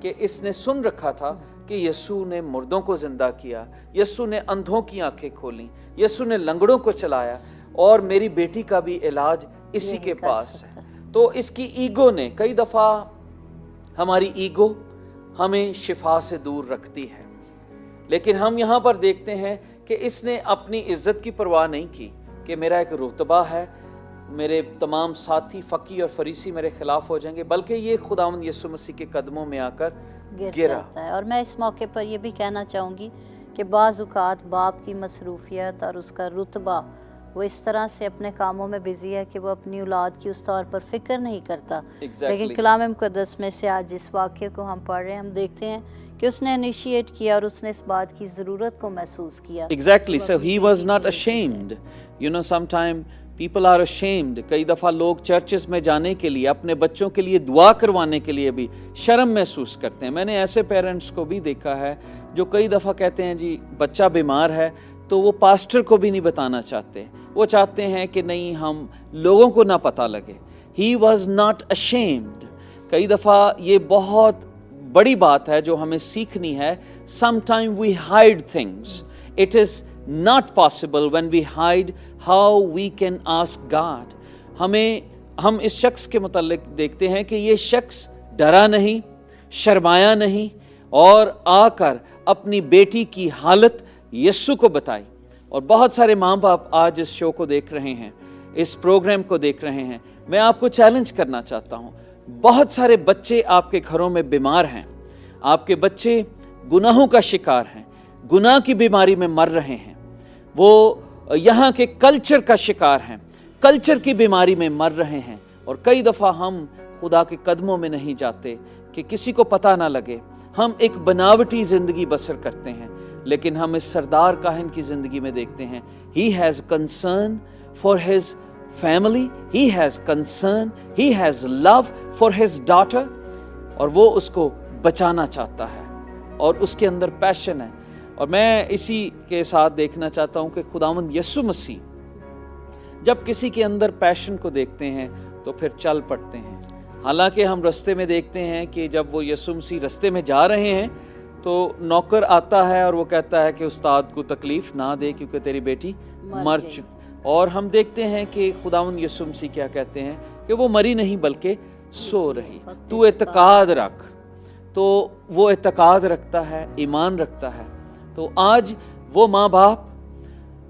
کہ اس نے سن رکھا تھا کہ یسوع نے مردوں کو زندہ کیا، یسوع نے اندھوں کی آنکھیں کھولیں، یسوع نے لنگڑوں کو چلایا، اور میری بیٹی کا بھی علاج اسی کے پاس ہے۔ تو اس کی ایگو نے، کئی دفعہ ہماری ایگو ہمیں شفا سے دور رکھتی ہے، لیکن ہم یہاں پر دیکھتے ہیں کہ اس نے اپنی عزت کی پرواہ نہیں کی کہ میرا ایک رتبہ ہے، میرے تمام ساتھی فقی اور فریسی میرے خلاف ہو جائیں گے، بلکہ یہ خداوند یسوع مسیح کے قدموں میں آ کر گر گرا۔ جاتا ہے۔ اور میں اس موقع پر یہ بھی کہنا چاہوں گی کہ بعض اوقات باپ کی مصروفیت اور اس کا رتبہ وہ اس طرح سے اپنے کاموں میں بزی ہے کہ وہ اپنی اولاد کی اس طور پر فکر نہیں کرتا، لیکن کلام مقدس میں سے آج جس واقعے کو ہم پڑھ رہے ہیں، ہم دیکھتے ہیں کہ اس نے انیشیٹ کیا اور اس نے اس بات کی ضرورت کو محسوس کیا۔ Exactly, so he was not ashamed. You know, sometimes people are ashamed. کئی دفعہ لوگ چرچز میں جانے کے لیے، اپنے بچوں کے لیے دعا کروانے کے لیے بھی شرم محسوس کرتے ہیں۔ میں نے ایسے پیرنٹس کو بھی دیکھا ہے جو کئی دفعہ کہتے ہیں جی بچہ بیمار ہے تو وہ پاسٹر کو بھی نہیں بتانا چاہتے، وہ چاہتے ہیں کہ نہیں ہم لوگوں کو نہ پتہ لگے۔ He was not ashamed. کئی دفعہ یہ بہت بڑی بات ہے جو ہمیں سیکھنی ہے۔ Sometimes we hide things. It is not possible when we hide how we can ask God. ہم اس شخص کے متعلق دیکھتے ہیں کہ یہ شخص ڈرا نہیں، شرمایا نہیں، اور آ کر اپنی بیٹی کی حالت یسوع کو بتائی۔ اور بہت سارے ماں باپ آج اس شو کو دیکھ رہے ہیں، اس پروگرام کو دیکھ رہے ہیں۔ میں آپ کو چیلنج کرنا چاہتا ہوں، بہت سارے بچے آپ کے گھروں میں بیمار ہیں، آپ کے بچے گناہوں کا شکار ہیں، گناہ کی بیماری میں مر رہے ہیں، وہ یہاں کے کلچر کا شکار ہیں، کلچر کی بیماری میں مر رہے ہیں، اور کئی دفعہ ہم خدا کے قدموں میں نہیں جاتے کہ کسی کو پتہ نہ لگے۔ ہم ایک بناوٹی زندگی بسر کرتے ہیں، لیکن ہم اس سردار کاہن کی زندگی میں دیکھتے ہیں he has concern for his family, he has concern, he has love for his daughter، اور وہ اس کو بچانا چاہتا ہے اور اس کے اندر پیشن ہے۔ اور میں اسی کے ساتھ دیکھنا چاہتا ہوں کہ خداوند یسوع مسیح جب کسی کے اندر پیشن کو دیکھتے ہیں تو پھر چل پڑتے ہیں۔ حالانکہ ہم رستے میں دیکھتے ہیں کہ جب وہ یسوع مسیح رستے میں جا رہے ہیں تو نوکر آتا ہے اور وہ کہتا ہے کہ استاد کو تکلیف نہ دے کیونکہ تیری بیٹی مر چکی، اور ہم دیکھتے ہیں کہ خداوند یسوع مسیح کیا کہتے ہیں کہ وہ مری نہیں بلکہ سو رہی، تو اعتقاد رکھ۔ تو وہ اعتقاد رکھتا ہے، ایمان رکھتا ہے۔ تو آج وہ ماں باپ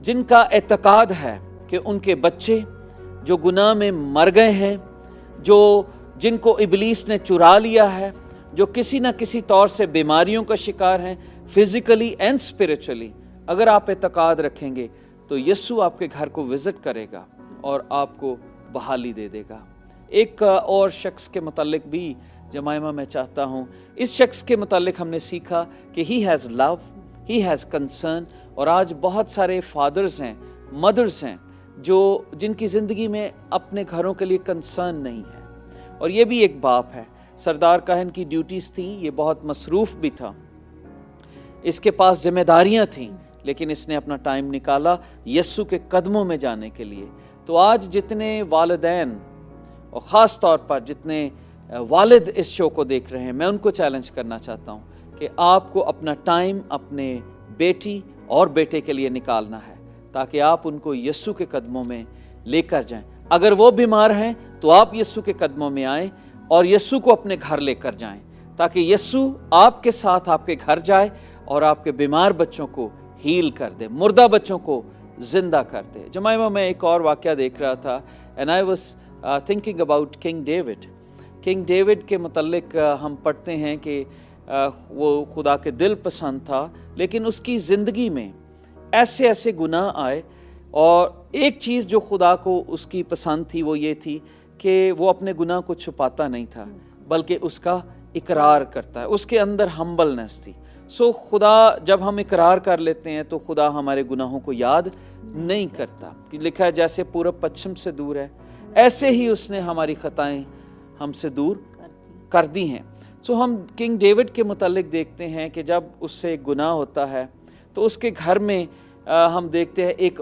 جن کا اعتقاد ہے کہ ان کے بچے جو گناہ میں مر گئے ہیں، جن کو ابلیس نے چرا لیا ہے، جو کسی نہ کسی طور سے بیماریوں کا شکار ہیں، فزیکلی اینڈ اسپرچولی، اگر آپ اعتقاد رکھیں گے تو یسوع آپ کے گھر کو وزٹ کرے گا اور آپ کو بحالی دے دے گا۔ ایک اور شخص کے متعلق بھی جمائمہ میں چاہتا ہوں، اس شخص کے متعلق ہم نے سیکھا کہ he has love, he has concern، اور آج بہت سارے فادرز ہیں، مدرز ہیں جن کی زندگی میں اپنے گھروں کے لیے کنسرن نہیں ہے، اور یہ بھی ایک باپ ہے۔ سردار کاہن کی ڈیوٹیز تھیں، یہ بہت مصروف بھی تھا، اس کے پاس ذمہ داریاں تھیں، لیکن اس نے اپنا ٹائم نکالا یسوع کے قدموں میں جانے کے لیے۔ تو آج جتنے والدین اور خاص طور پر جتنے والد اس شو کو دیکھ رہے ہیں، میں ان کو چیلنج کرنا چاہتا ہوں کہ آپ کو اپنا ٹائم اپنے بیٹی اور بیٹے کے لیے نکالنا ہے تاکہ آپ ان کو یسوع کے قدموں میں لے کر جائیں۔ اگر وہ بیمار ہیں تو آپ یسوع کے قدموں میں آئیں اور یسوع کو اپنے گھر لے کر جائیں تاکہ یسوع آپ کے ساتھ آپ کے گھر جائے اور آپ کے بیمار بچوں کو ہیل کر دے، مردہ بچوں کو زندہ کر دے۔ جمائمہ میں ایک اور واقعہ دیکھ رہا تھا، and I was thinking about King David۔ King David کے متعلق ہم پڑھتے ہیں کہ وہ خدا کے دل پسند تھا، لیکن اس کی زندگی میں ایسے گناہ آئے، اور ایک چیز جو خدا کو اس کی پسند تھی وہ یہ تھی کہ وہ اپنے گناہ کو چھپاتا نہیں تھا بلکہ اس کا اقرار کرتا ہے، اس کے اندر ہمبلنس تھی۔ خدا جب ہم اقرار کر لیتے ہیں تو خدا ہمارے گناہوں کو یاد نہیں کرتا، لکھا ہے جیسے پورب پچھم سے دور ہے ایسے ہی اس نے ہماری خطائیں ہم سے دور کر دی ہیں۔ ہم کنگ ڈیوڈ کے متعلق دیکھتے ہیں کہ جب اس سے گناہ ہوتا ہے تو اس کے گھر میں ہم دیکھتے ہیں ایک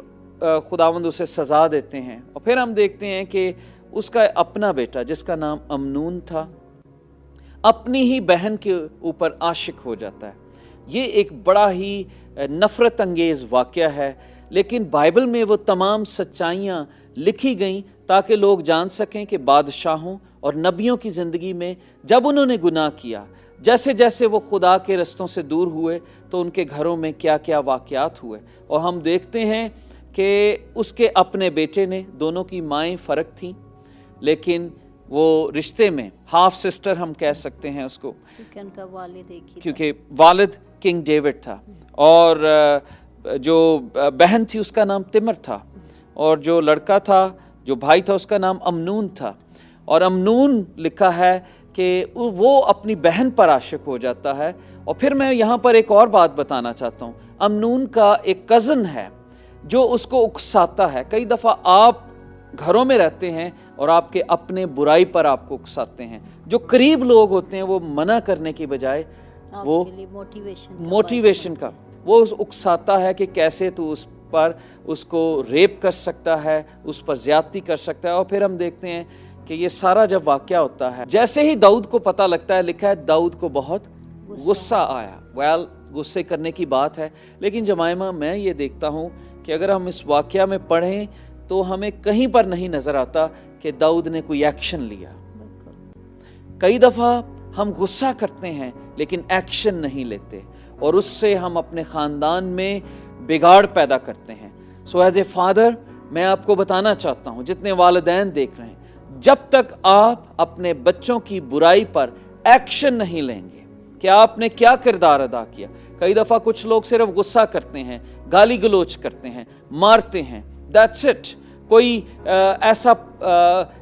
خداوند اسے سزا دیتے ہیں، اور پھر ہم دیکھتے ہیں کہ اس کا اپنا بیٹا جس کا نام امنون تھا، اپنی ہی بہن کے اوپر عاشق ہو جاتا ہے۔ یہ ایک بڑا ہی نفرت انگیز واقعہ ہے، لیکن بائبل میں وہ تمام سچائیاں لکھی گئیں تاکہ لوگ جان سکیں کہ بادشاہوں اور نبیوں کی زندگی میں جب انہوں نے گناہ کیا، جیسے جیسے وہ خدا کے رستوں سے دور ہوئے تو ان کے گھروں میں کیا کیا واقعات ہوئے۔ اور ہم دیکھتے ہیں کہ اس کے اپنے بیٹے نے، دونوں کی مائیں فرق تھیں، لیکن وہ رشتے میں ہاف سسٹر ہم کہہ سکتے ہیں اس کو، کیونکہ ان کا والد ایک ہی تھا۔ کیونکہ والد کنگ ڈیوڈ تھا، اور جو بہن تھی اس کا نام تمر تھا، اور جو لڑکا تھا، جو بھائی تھا، اس کا نام امنون تھا۔ اور امنون لکھا ہے کہ وہ اپنی بہن پر عاشق ہو جاتا ہے۔ اور پھر میں یہاں پر ایک اور بات بتانا چاہتا ہوں، امنون کا ایک کزن ہے جو اس کو اکساتا ہے۔ کئی دفعہ آپ گھروں میں رہتے ہیں اور آپ کے اپنے برائی پر آپ کو اکساتے ہیں، جو قریب لوگ ہوتے ہیں وہ منع کرنے کی بجائے وہ موٹیویشن کا وہ اکساتا ہے کہ کیسے تو اس پر اس کو ریپ کر سکتا ہے، اس پر زیادتی کر سکتا ہے۔ اور پھر ہم دیکھتے ہیں کہ یہ سارا جب واقعہ ہوتا ہے، جیسے ہی داؤد کو پتہ لگتا ہے، لکھا ہے داؤد کو بہت غصہ آیا۔ غصے کرنے کی بات ہے، لیکن جمائمہ میں یہ دیکھتا ہوں کہ اگر ہم اس واقعہ میں پڑھیں تو ہمیں کہیں پر نہیں نظر آتا کہ داؤد نے کوئی ایکشن لیا۔ کئی دفعہ ہم غصہ کرتے ہیں لیکن ایکشن نہیں لیتے، اور اس سے ہم اپنے خاندان میں بگاڑ پیدا کرتے ہیں۔ سو ایز اے فادر میں آپ کو بتانا چاہتا ہوں، جتنے والدین دیکھ رہے ہیں، جب تک آپ اپنے بچوں کی برائی پر ایکشن نہیں لیں گے کہ آپ نے کیا کردار ادا کیا۔ کئی دفعہ کچھ لوگ صرف غصہ کرتے ہیں، گالی گلوچ کرتے ہیں، مارتے ہیں، دیٹس اٹ، کوئی ایسا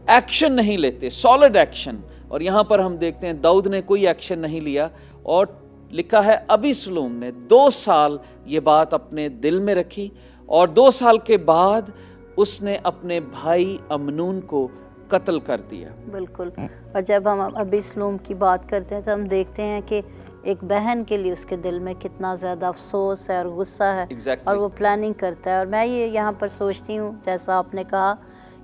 ایکشن نہیں لیتے، سالڈ ایکشن۔ اور یہاں پر ہم دیکھتے ہیں داؤد نے کوئی ایکشن نہیں لیا، اور لکھا ہے ابیسلوم نے 2 سال یہ بات اپنے دل میں رکھی، اور 2 سال کے بعد اس نے اپنے بھائی امنون کو قتل کر دیا۔ بالکل، اور جب ہم ابیسلوم کی بات کرتے ہیں تو ہم دیکھتے ہیں کہ ایک بہن کے لیے اس کے دل میں کتنا زیادہ افسوس ہے اور غصہ ہے، اور وہ پلاننگ کرتا ہے۔ اور میں یہ یہاں پر سوچتی ہوں، جیسا آپ نے کہا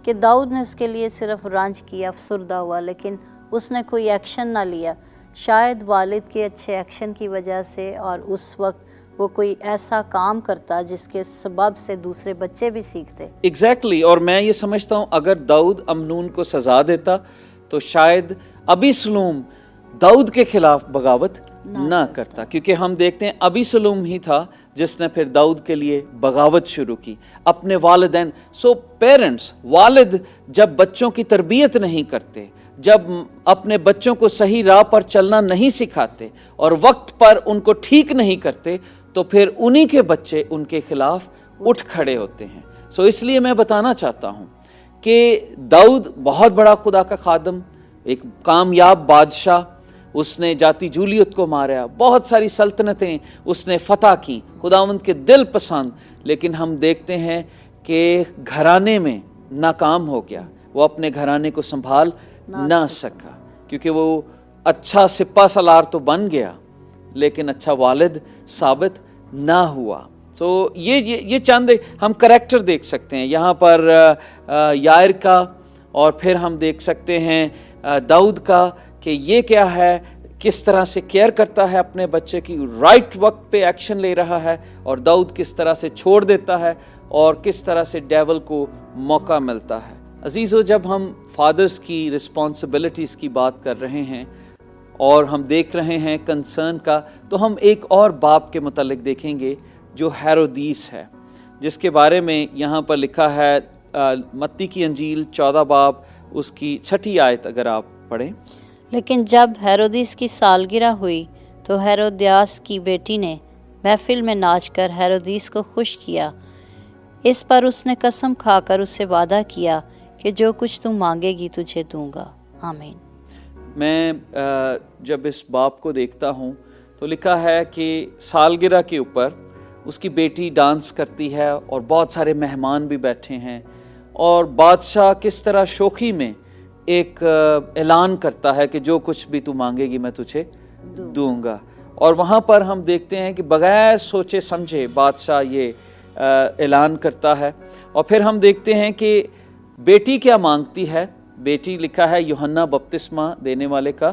کہ داؤد نے اس کے لیے صرف رنج کیا، افسردہ ہوا، لیکن اس نے کوئی ایکشن نہ لیا۔ شاید والد کے اچھے ایکشن کی وجہ سے، اور اس وقت وہ کوئی ایسا کام کرتا جس کے سبب سے دوسرے بچے بھی سیکھتے۔ ایگزیکٹلی، اور میں یہ سمجھتا ہوں اگر داؤد امنون کو سزا دیتا تو شاید ابیسلوم داؤد کے خلاف بغاوت نہ کرتا، کیونکہ ہم دیکھتے ہیں ابیسلوم ہی تھا جس نے پھر داؤد کے لیے بغاوت شروع کی، اپنے والدین۔ سو پیرنٹس، والد جب بچوں کی تربیت نہیں کرتے، جب اپنے بچوں کو صحیح راہ پر چلنا نہیں سکھاتے اور وقت پر ان کو ٹھیک نہیں کرتے، تو پھر انہی کے بچے ان کے خلاف اٹھ کھڑے ہوتے ہیں۔ سو اس لیے میں بتانا چاہتا ہوں کہ داؤد بہت بڑا خدا کا خادم، ایک کامیاب بادشاہ، اس نے جاتی جولیت کو مارا، بہت ساری سلطنتیں اس نے فتح کی، خداوند کے دل پسند، لیکن ہم دیکھتے ہیں کہ گھرانے میں ناکام ہو گیا، وہ اپنے گھرانے کو سنبھال نہ سکا، کیونکہ وہ اچھا سپہ سالار تو بن گیا لیکن اچھا والد ثابت نہ ہوا۔ تو یہ چند ہم کریکٹر دیکھ سکتے ہیں یہاں پر یائر کا، اور پھر ہم دیکھ سکتے ہیں داؤد کا کہ یہ کیا ہے، کس طرح سے کیئر کرتا ہے اپنے بچے کی، رائٹ وقت پہ ایکشن لے رہا ہے، اور داؤد کس طرح سے چھوڑ دیتا ہے اور کس طرح سے ڈیول کو موقع ملتا ہے۔ عزیزو، جب ہم فادرز کی رسپانسبلٹیز کی بات کر رہے ہیں اور ہم دیکھ رہے ہیں کنسرن کا، تو ہم ایک اور باپ کے متعلق دیکھیں گے جو ہیرودیس ہے، جس کے بارے میں یہاں پر لکھا ہے متی کی انجیل 14 باب اس کی 6 آیت اگر آپ پڑھیں۔ لیکن جب ہیرودیس کی سالگرہ ہوئی تو ہیرودیاس کی بیٹی نے محفل میں ناچ کر ہیرودیس کو خوش کیا۔ اس پر اس نے قسم کھا کر اس سے وعدہ کیا کہ جو کچھ تم مانگے گی تجھے دوں گا۔ آمین۔ میں جب اس باپ کو دیکھتا ہوں تو لکھا ہے کہ سالگرہ کے اوپر اس کی بیٹی ڈانس کرتی ہے اور بہت سارے مہمان بھی بیٹھے ہیں، اور بادشاہ کس طرح شوخی میں ایک اعلان کرتا ہے کہ جو کچھ بھی تو مانگے گی میں تجھے دوں گا۔ اور وہاں پر ہم دیکھتے ہیں کہ بغیر سوچے سمجھے بادشاہ یہ اعلان کرتا ہے، اور پھر ہم دیکھتے ہیں کہ بیٹی کیا مانگتی ہے۔ بیٹی لکھا ہے یوحنا بپتسمہ دینے والے کا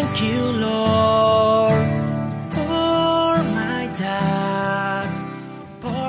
Thank you, Lord, for my dad, for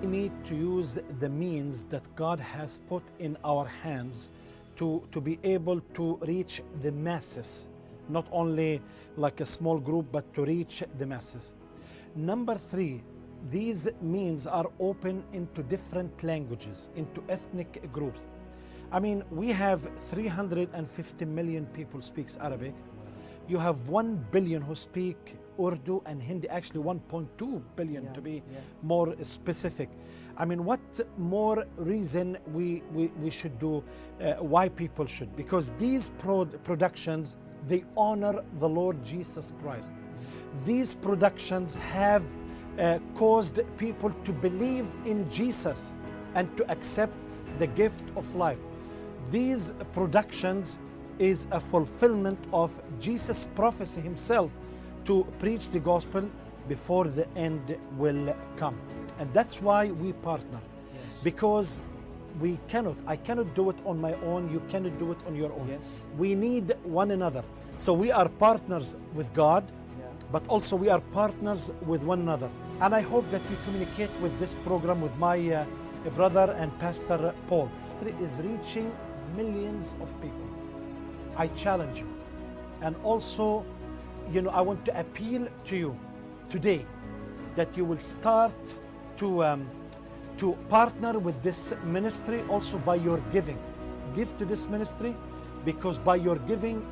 We need to use the means that God has put in our hands to be able to reach the masses, not only like a small group, but to reach the masses. Number three, these means are open into different languages, into ethnic groups. I mean, we have 350 million people speaks Arabic. You have 1 billion who speak Urdu and Hindi, actually 1.2 billion to be more specific. I mean, what more reason we should do, why people should? Because these productions, they honor the Lord Jesus Christ. These productions have caused people to believe in Jesus and to accept the gift of life. These productions is a fulfillment of Jesus' prophecy himself to preach the gospel before the end will come. And that's why we partner. Yes. Because I cannot do it on my own, you cannot do it on your own. Yes. We need one another. So we are partners with God, but also we are partners with one another. And I hope that you communicate with this program with my brother and Pastor Paul. Ministry is reaching millions of people. I challenge you. And also, I want to appeal to you today that you will start to partner with this ministry also by your giving. Give to this ministry, because by your giving,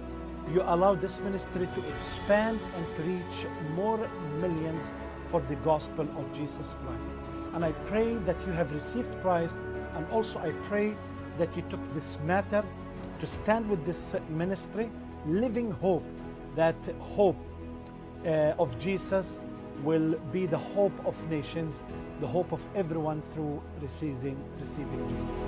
you allow this ministry to expand and to reach more millions for the gospel of Jesus Christ. And I pray that you have received Christ, and also I pray that you took this matter to stand with this ministry, living hope, that hope of Jesus will be the hope of nations, the hope of everyone through receiving Jesus.